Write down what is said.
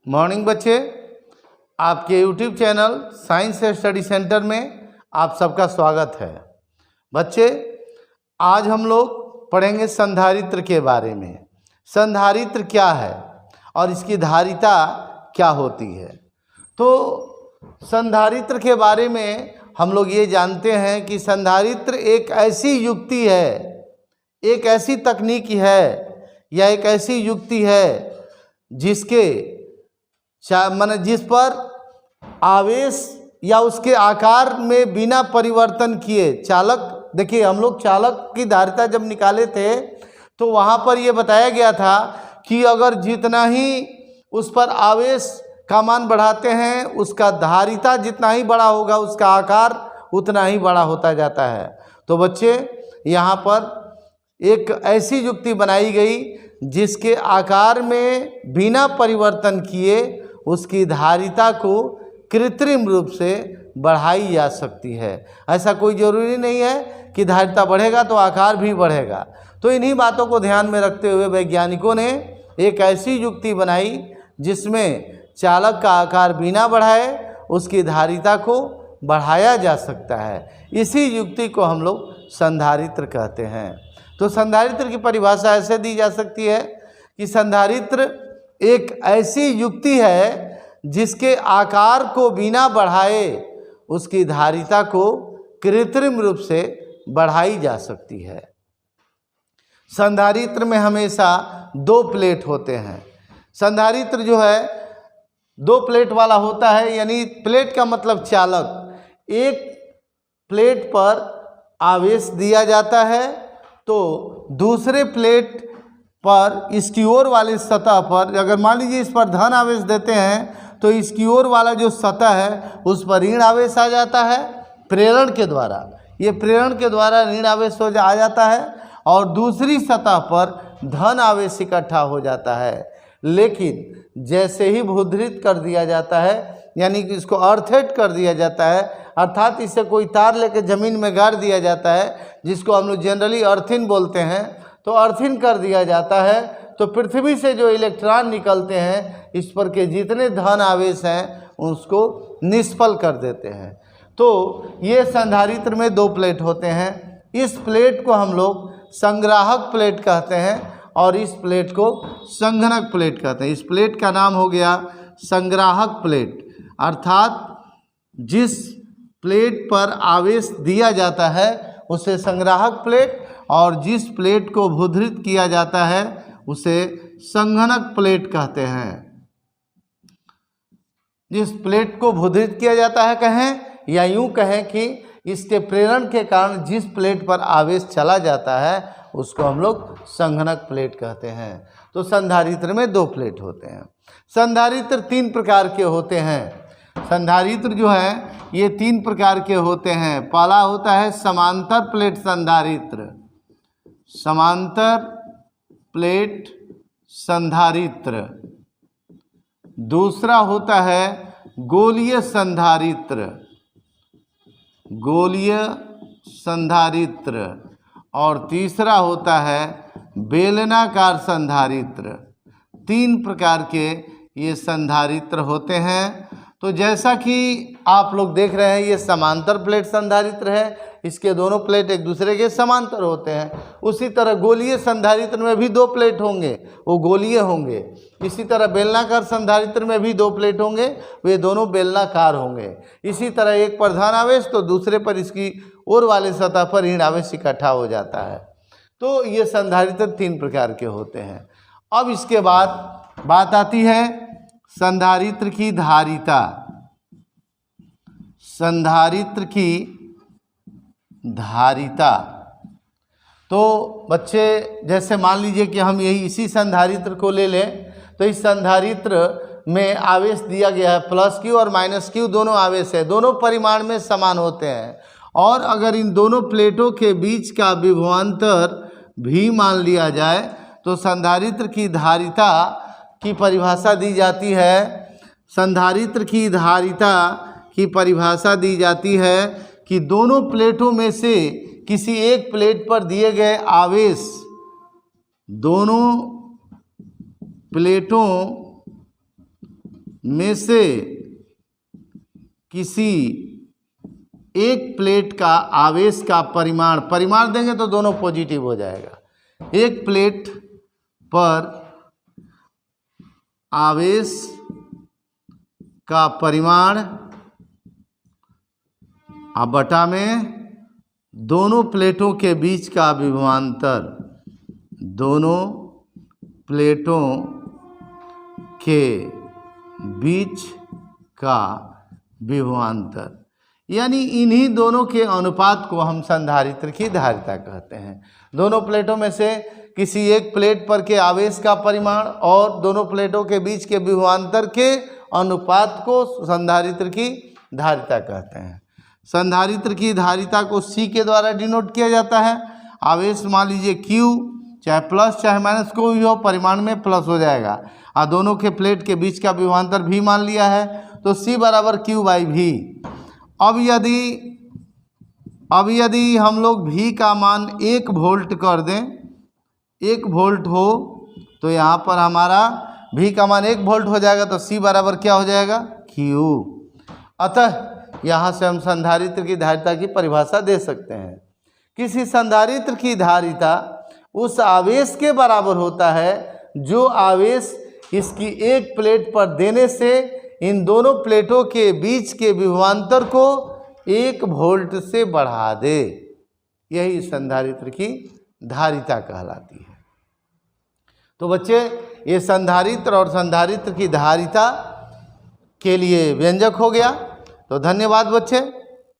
Morning बच्चे, आपके YouTube channel science study centre में आप सबका स्वागत है। बच्चे, आज हम लोग पढ़ेंगे संधारित्र के बारे में। संधारित्र क्या है और इसकी धारिता क्या होती है। तो संधारित्र के बारे में हम लोग ये जानते हैं कि संधारित्र एक ऐसी युक्ति है, एक ऐसी तकनीक है या एक ऐसी युक्ति है जिसके जिस पर आवेश या उसके आकार में बिना परिवर्तन किए चालक, देखिए हम लोग चालक की धारिता जब निकाले थे तो वहाँ पर ये बताया गया था कि अगर जितना ही उस पर आवेश का मान बढ़ाते हैं उसका धारिता जितना ही बड़ा होगा उसका आकार उतना ही बड़ा होता जाता है। तो बच्चे, यहाँ पर एक ऐसी युक्ति बनाई गई जिसके आकार में बिना परिवर्तन किए उसकी धारिता को कृत्रिम रूप से बढ़ाई जा सकती है। ऐसा कोई ज़रूरी नहीं है कि धारिता बढ़ेगा तो आकार भी बढ़ेगा। तो इन्हीं बातों को ध्यान में रखते हुए वैज्ञानिकों ने एक ऐसी युक्ति बनाई जिसमें चालक का आकार बिना बढ़ाए उसकी धारिता को बढ़ाया जा सकता है। इसी युक्ति को हम लोग संधारित्र कहते हैं। तो संधारित्र की परिभाषा ऐसे दी जा सकती है कि संधारित्र एक ऐसी युक्ति है जिसके आकार को बिना बढ़ाए उसकी धारिता को कृत्रिम रूप से बढ़ाई जा सकती है। संधारित्र में हमेशा दो प्लेट होते हैं। संधारित्र जो है दो प्लेट वाला होता है, यानी प्लेट का मतलब चालक। एक प्लेट पर आवेश दिया जाता है तो दूसरे प्लेट पर इसकी ओर वाली सतह पर, अगर मान लीजिए इस पर धन आवेश देते हैं तो इसकी ओर वाला जो सतह है उस पर ऋण आवेश आ जाता है प्रेरण के द्वारा। ये प्रेरण के द्वारा ऋण आवेश आ जाता है और दूसरी सतह पर धन आवेश इकट्ठा हो जाता है। लेकिन जैसे ही भूधृत कर दिया जाता है, यानी कि इसको अर्थेट कर दिया जाता है, अर्थात इसे कोई तार लेकर ज़मीन में गाड़ दिया जाता है, जिसको हम लोग जनरली अर्थिन बोलते हैं। तो अर्थिन कर दिया जाता है तो पृथ्वी से जो इलेक्ट्रॉन निकलते हैं इस पर के जितने धन आवेश हैं उसको निष्फल कर देते हैं। तो ये संधारित्र में दो प्लेट होते हैं। इस प्लेट को हम लोग संग्राहक प्लेट कहते हैं और इस प्लेट को संघनक प्लेट कहते हैं। इस प्लेट का नाम हो गया संग्राहक प्लेट, अर्थात जिस प्लेट पर आवेश दिया जाता है उसे संग्राहक प्लेट और जिस प्लेट को भूधृत किया जाता है उसे संघनक प्लेट कहते हैं। जिस प्लेट को भूधृत किया जाता है कहें या यूं कहें कि इसके प्रेरण के कारण जिस प्लेट पर आवेश चला जाता है उसको हम लोग संघनक प्लेट कहते हैं। तो संधारित्र में दो प्लेट होते हैं। संधारित्र तीन प्रकार के होते हैं। संधारित्र जो है ये तीन प्रकार के होते हैं। पहला होता है समांतर प्लेट संधारित्र, समांतर प्लेट संधारित्र। दूसरा होता है गोलीय संधारित्र, गोलीय संधारित्र। और तीसरा होता है बेलनाकार संधारित्र। तीन प्रकार के ये संधारित्र होते हैं। तो जैसा कि आप लोग देख रहे हैं ये समांतर प्लेट संधारित्र है, इसके दोनों प्लेट एक दूसरे के समांतर होते हैं। उसी तरह गोलीय संधारित्र में भी दो प्लेट होंगे, वो गोलीय होंगे। इसी तरह बेलनाकार संधारित्र में भी दो प्लेट होंगे, वे दोनों बेलनाकार होंगे। इसी तरह एक पर धन आवेश तो दूसरे पर इसकी ओर वाले सतह पर ऋण आवेश इकट्ठा हो जाता है। तो ये संधारित्र तीन प्रकार के होते हैं। अब इसके बाद बात आती है संधारित्र की धारिता। संधारित्र की धारिता, तो बच्चे जैसे मान लीजिए कि हम इसी संधारित्र को ले लें तो इस संधारित्र में आवेश दिया गया है प्लस क्यू और माइनस क्यू, दोनों आवेश है, दोनों परिमाण में समान होते हैं। और अगर इन दोनों प्लेटों के बीच का विभवांतर भी मान लिया जाए तो संधारित्र की धारिता की परिभाषा दी जाती है। संधारित्र की धारिता की परिभाषा दी जाती है कि दोनों प्लेटों में से किसी एक प्लेट पर दिए गए आवेश, दोनों प्लेटों में से किसी एक प्लेट का आवेश का परिमाण देंगे तो दोनों पॉजिटिव हो जाएगा। एक प्लेट पर आवेश का परिमाण अब बटा में दोनों प्लेटों के बीच का विभवांतर, दोनों प्लेटों के बीच का विभवांतर, यानी इन्हीं दोनों के अनुपात को हम संधारित्र की धारिता कहते हैं। दोनों प्लेटों में से किसी एक प्लेट पर के आवेश का परिमाण और दोनों प्लेटों के बीच के विभवांतर के अनुपात को संधारित्र की धारिता कहते हैं। संधारित्र की धारिता को C के द्वारा डिनोट किया जाता है। आवेश मान लीजिए Q, चाहे प्लस चाहे माइनस कोई भी हो, परिमाण में प्लस हो जाएगा। और दोनों के प्लेट के बीच का विभवांतर V मान लिया है, तो C बराबर Q/V। अब यदि हम लोग V का मान 1 वोल्ट कर दें, 1 वोल्ट हो, तो यहाँ पर हमारा V का मान 1 वोल्ट हो जाएगा, तो C बराबर क्या हो जाएगा? Q। अतः यहाँ से हम संधारित्र की धारिता की परिभाषा दे सकते हैं। किसी संधारित्र की धारिता उस आवेश के बराबर होता है जो आवेश इसकी एक प्लेट पर देने से इन दोनों प्लेटों के बीच के विभवांतर को 1 वोल्ट से बढ़ा दे। यही संधारित्र की धारिता कहलाती है। तो बच्चे, ये संधारित्र और संधारित्र की धारिता के लिए व्यंजक हो गया। तो धन्यवाद बच्चे।